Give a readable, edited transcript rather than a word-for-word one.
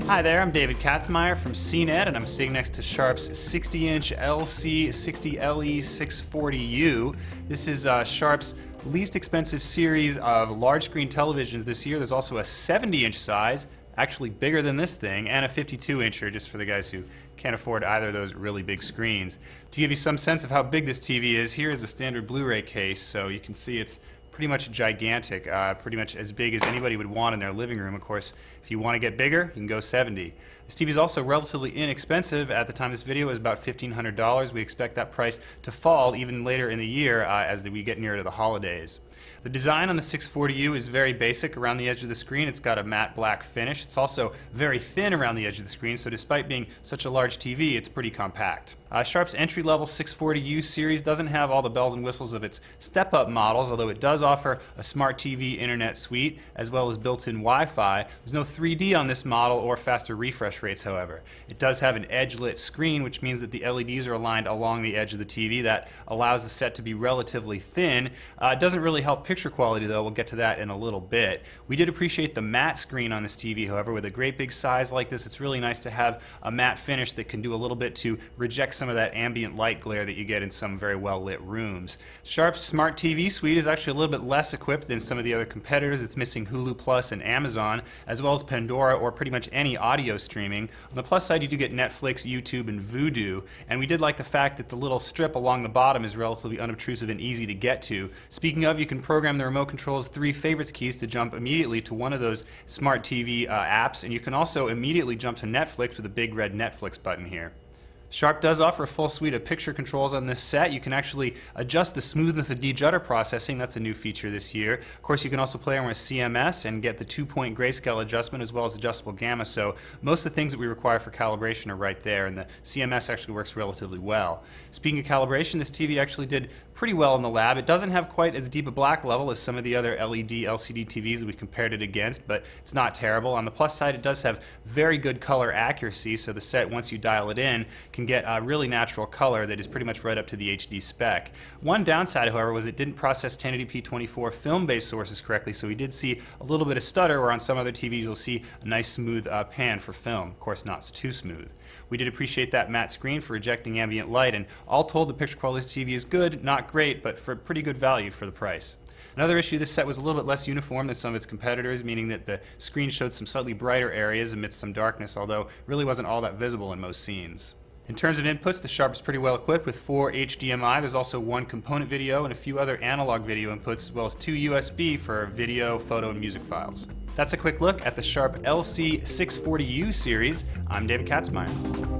Hi there, I'm David Katzmeyer from CNET, and I'm sitting next to Sharp's 60-inch LC60LE640U. This is Sharp's least expensive series of large screen televisions this year. There's also a 70-inch size, actually bigger than this thing, and a 52-incher, just for the guys who can't afford either of those really big screens. To give you some sense of how big this TV is, here is a standard Blu-ray case, so you can see it's pretty much gigantic, pretty much as big as anybody would want in their living room. Of course, if you want to get bigger, you can go 70. This TV is also relatively inexpensive. At the time of this video, it was about $1,500. We expect that price to fall even later in the year as we get nearer to the holidays. The design on the 640U is very basic. Around the edge of the screen, it's got a matte black finish. It's also very thin around the edge of the screen, so despite being such a large TV, it's pretty compact. Sharp's entry-level 640U series doesn't have all the bells and whistles of its step-up models, although it does offer a smart TV internet suite as well as built-in Wi-Fi. There's no 3D on this model or faster refresh rates, however. It does have an edge-lit screen, which means that the LEDs are aligned along the edge of the TV. That allows the set to be relatively thin. It doesn't really help picture quality, though. We'll get to that in a little bit. We did appreciate the matte screen on this TV, however. With a great big size like this, it's really nice to have a matte finish that can do a little bit to reject some of that ambient light glare that you get in some very well lit rooms. Sharp's Smart TV Suite is actually a little bit less equipped than some of the other competitors. It's missing Hulu Plus and Amazon, as well as Pandora or pretty much any audio streaming. On the plus side, you do get Netflix, YouTube, and Vudu, and we did like the fact that the little strip along the bottom is relatively unobtrusive and easy to get to. Speaking of, you can program the remote control's 3 favorites keys to jump immediately to one of those Smart TV apps, and you can also immediately jump to Netflix with a big red Netflix button here. Sharp does offer a full suite of picture controls on this set. You can actually adjust the smoothness of de-judder processing. That's a new feature this year. Of course, you can also play around with CMS and get the 2-point grayscale adjustment as well as adjustable gamma. So most of the things that we require for calibration are right there, and the CMS actually works relatively well. Speaking of calibration, this TV actually did pretty well in the lab. It doesn't have quite as deep a black level as some of the other LED LCD TVs that we compared it against, but it's not terrible. On the plus side, it does have very good color accuracy, so the set, once you dial it in, can get a really natural color that is pretty much right up to the HD spec. One downside, however, was it didn't process 1080p 24 film-based sources correctly, so we did see a little bit of stutter, where on some other TVs you'll see a nice smooth pan for film. Of course, not too smooth. We did appreciate that matte screen for rejecting ambient light, and all told, the picture quality of this TV is good, not great, but for pretty good value for the price. Another issue, this set was a little bit less uniform than some of its competitors, meaning that the screen showed some slightly brighter areas amidst some darkness, although really wasn't all that visible in most scenes. In terms of inputs, the Sharp is pretty well equipped with 4 HDMI. There's also 1 component video and a few other analog video inputs, as well as 2 USB for video, photo, and music files. That's a quick look at the Sharp LC640U series. I'm David Katzmeyer.